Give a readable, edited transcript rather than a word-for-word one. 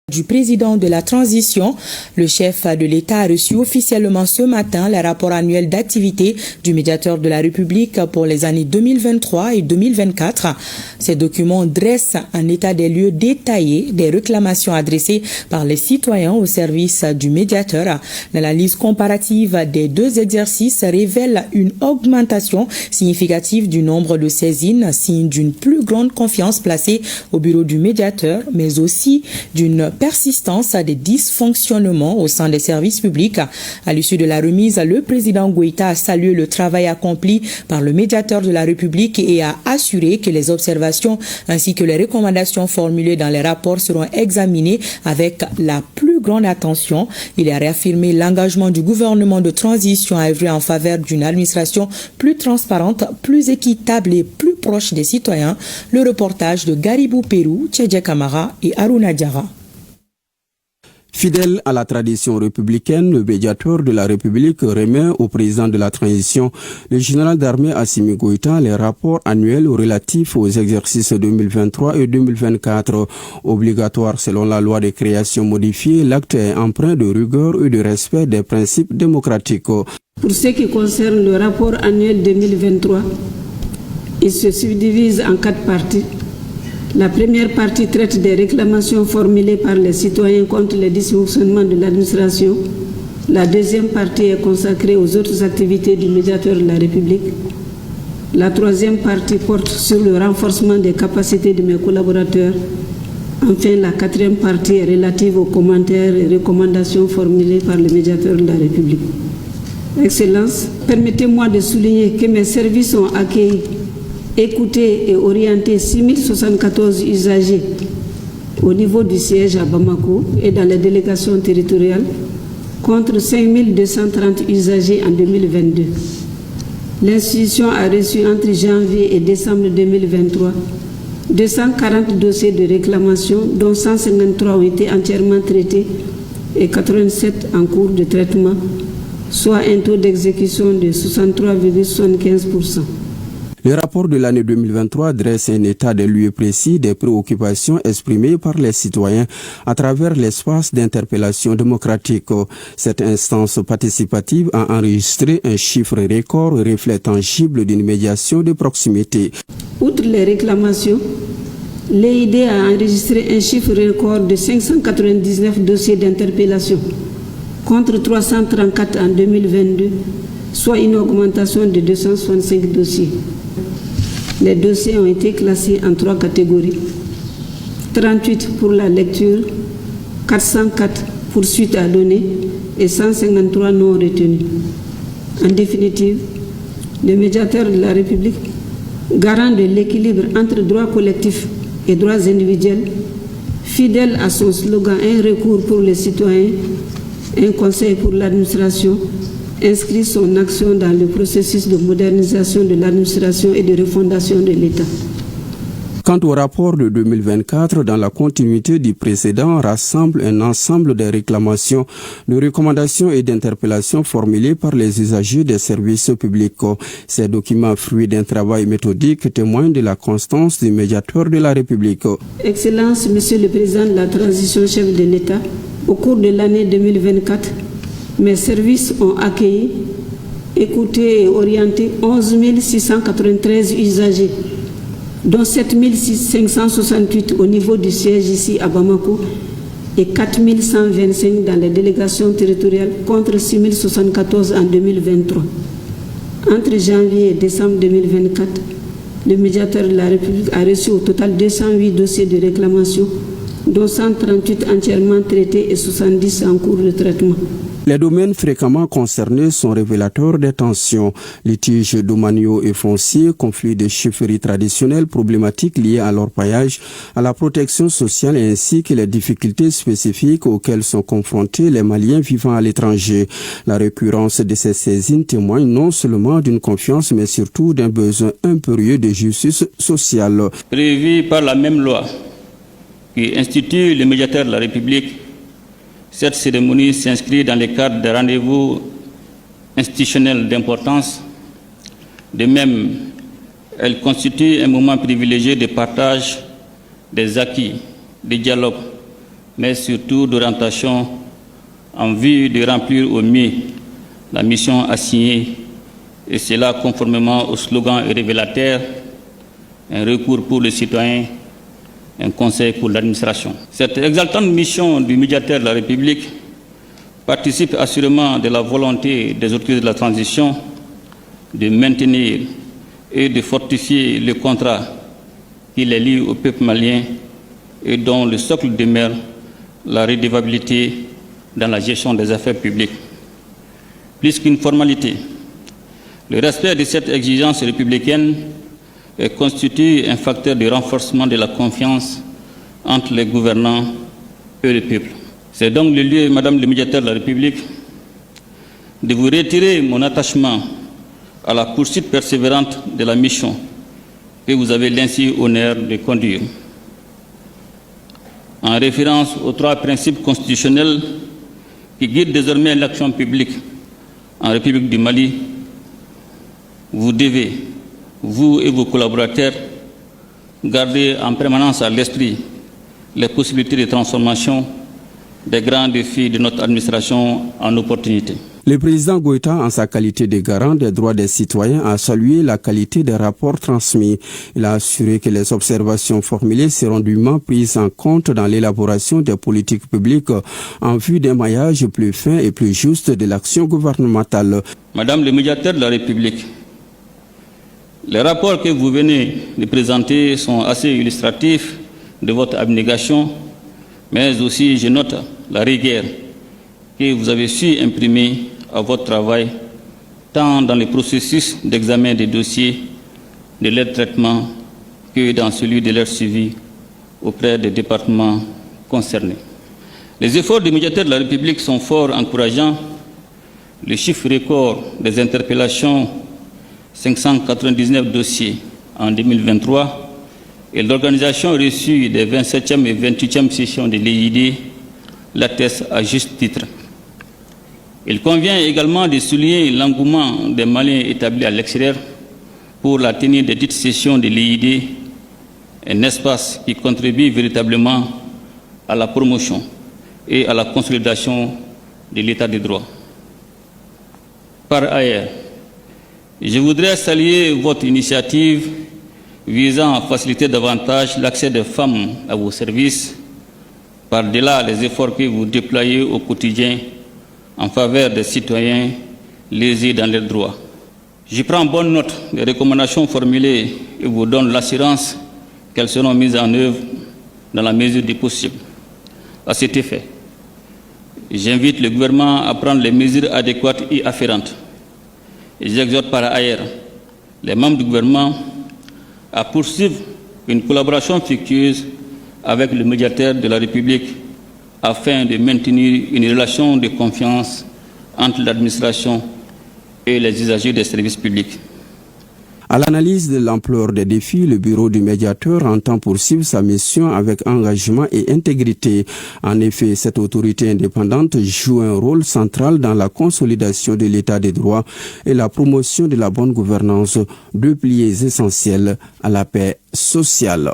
Du président de la transition, le chef de l'État a reçu officiellement ce matin le rapport annuel d'activité du médiateur de la République pour les années 2023 et 2024. Ces documents dressent un état des lieux détaillé des réclamations adressées par les citoyens au service du médiateur. L'analyse comparative des deux exercices révèle une augmentation significative du nombre de saisines, signe d'une plus grande confiance placée au bureau du médiateur, mais aussi d'une persistance des dysfonctionnements au sein des services publics. À l'issue de la remise, le président Goïta a salué le travail accompli par le médiateur de la République et a assuré que les observations ainsi que les recommandations formulées dans les rapports seront examinées avec la plus grande attention. Il a réaffirmé l'engagement du gouvernement de transition à œuvrer en faveur d'une administration plus transparente, plus équitable et plus proche des citoyens. Le reportage de Garibou Pérou, Tchedja Kamara et Aruna Diara. Fidèle à la tradition républicaine, le médiateur de la République remet au président de la transition, le général d'armée Assimi Goïta, les rapports annuels relatifs aux exercices 2023 et 2024. Obligatoire selon la loi de création modifiée, l'acte est empreint de rigueur et de respect des principes démocratiques. Pour ce qui concerne le rapport annuel 2023, il se subdivise en 4 parties. La première partie traite des réclamations formulées par les citoyens contre les dysfonctionnements de l'administration. La deuxième partie est consacrée aux autres activités du médiateur de la République. La troisième partie porte sur le renforcement des capacités de mes collaborateurs. Enfin, la quatrième partie est relative aux commentaires et recommandations formulées par le médiateur de la République. Excellence, permettez-moi de souligner que mes services ont accueilli, écouter et orienter 6074 usagers au niveau du siège à Bamako et dans les délégations territoriales contre 5230 usagers en 2022. L'institution a reçu entre janvier et décembre 2023 240 dossiers de réclamation dont 153 ont été entièrement traités et 87 en cours de traitement, soit un taux d'exécution de 63,75%. Le rapport de l'année 2023 dresse un état des lieux précis des préoccupations exprimées par les citoyens à travers l'espace d'interpellation démocratique. Cette instance participative a enregistré un chiffre record, reflet tangible d'une médiation de proximité. Outre les réclamations, l'EID a enregistré un chiffre record de 599 dossiers d'interpellation contre 334 en 2022, soit une augmentation de 265 dossiers. Les dossiers ont été classés en 3 catégories. 38 pour la lecture, 404 pour suite à donner et 153 non retenus. En définitive, le médiateur de la République, garant de l'équilibre entre droits collectifs et droits individuels, fidèle à son slogan « Un recours pour les citoyens, un conseil pour l'administration », inscrit son action dans le processus de modernisation de l'administration et de refondation de l'État. Quant au rapport de 2024, dans la continuité du précédent, rassemble un ensemble de réclamations, de recommandations et d'interpellations formulées par les usagers des services publics. Ces documents, fruits d'un travail méthodique, témoignent de la constance du médiateur de la République. Excellence, Monsieur le Président de la transition, chef de l'État, au cours de l'année 2024, mes services ont accueilli, écouté et orienté 11 693 usagers, dont 7 568 au niveau du siège ici à Bamako et 4 125 dans les délégations territoriales contre 6 074 en 2023. Entre janvier et décembre 2024, le médiateur de la République a reçu au total 208 dossiers de réclamation, dont 138 entièrement traités et 70 en cours de traitement. Les domaines fréquemment concernés sont révélateurs des tensions, litiges domaniaux et fonciers, conflits de chefferie traditionnels, problématiques liées à l'orpaillage, à la protection sociale ainsi que les difficultés spécifiques auxquelles sont confrontés les Maliens vivant à l'étranger. La récurrence de ces saisines témoigne non seulement d'une confiance mais surtout d'un besoin impérieux de justice sociale. Prévu par la même loi qui institue le médiateur de la République, cette cérémonie s'inscrit dans le cadre des rendez-vous institutionnels d'importance. De même, elle constitue un moment privilégié de partage des acquis, de dialogue, mais surtout d'orientation en vue de remplir au mieux la mission assignée, et cela conformément au slogan révélateur « Un recours pour le citoyen, un conseil pour l'administration ». Cette exaltante mission du médiateur de la République participe assurément de la volonté des autorités de la transition de maintenir et de fortifier le contrat qui les lie au peuple malien et dont le socle demeure la redevabilité dans la gestion des affaires publiques. Plus qu'une formalité, le respect de cette exigence républicaine constitue un facteur de renforcement de la confiance entre les gouvernants et le peuple. C'est donc le lieu, Madame le médiateur de la République, de vous retirer mon attachement à la poursuite persévérante de la mission que vous avez l'ainsi honneur de conduire. En référence aux 3 principes constitutionnels qui guident désormais l'action publique en République du Mali, vous devez, vous et vos collaborateurs, garder en permanence à l'esprit les possibilités de transformation des grands défis de notre administration en opportunités. Le président Goïta, en sa qualité de garant des droits des citoyens, a salué la qualité des rapports transmis. Il a assuré que les observations formulées seront dûment prises en compte dans l'élaboration des politiques publiques en vue d'un maillage plus fin et plus juste de l'action gouvernementale. Madame le médiateur de la République, les rapports que vous venez de présenter sont assez illustratifs de votre abnégation, mais aussi je note la rigueur que vous avez su imprimer à votre travail, tant dans le processus d'examen des dossiers, de leur traitement, que dans celui de leur suivi auprès des départements concernés. Les efforts du médiateur de la République sont fort encourageants. Le chiffre record des interpellations, 599 dossiers en 2023, et l'organisation reçue des 27e et 28e sessions de l'EID l'atteste à juste titre. Il convient également de souligner l'engouement des Maliens établis à l'extérieur pour la tenue des dites sessions de l'EID, un espace qui contribue véritablement à la promotion et à la consolidation de l'état de droit. Par ailleurs, je voudrais saluer votre initiative visant à faciliter davantage l'accès des femmes à vos services, par-delà les efforts que vous déployez au quotidien en faveur des citoyens lésés dans leurs droits. Je prends bonne note des recommandations formulées et vous donne l'assurance qu'elles seront mises en œuvre dans la mesure du possible. À cet effet, j'invite le gouvernement à prendre les mesures adéquates et afférentes. Et j'exhorte par ailleurs les membres du gouvernement à poursuivre une collaboration fructueuse avec le médiateur de la République afin de maintenir une relation de confiance entre l'administration et les usagers des services publics. À l'analyse de l'ampleur des défis, le bureau du médiateur entend poursuivre sa mission avec engagement et intégrité. En effet, cette autorité indépendante joue un rôle central dans la consolidation de l'état des droits et la promotion de la bonne gouvernance, 2 piliers essentiels à la paix sociale.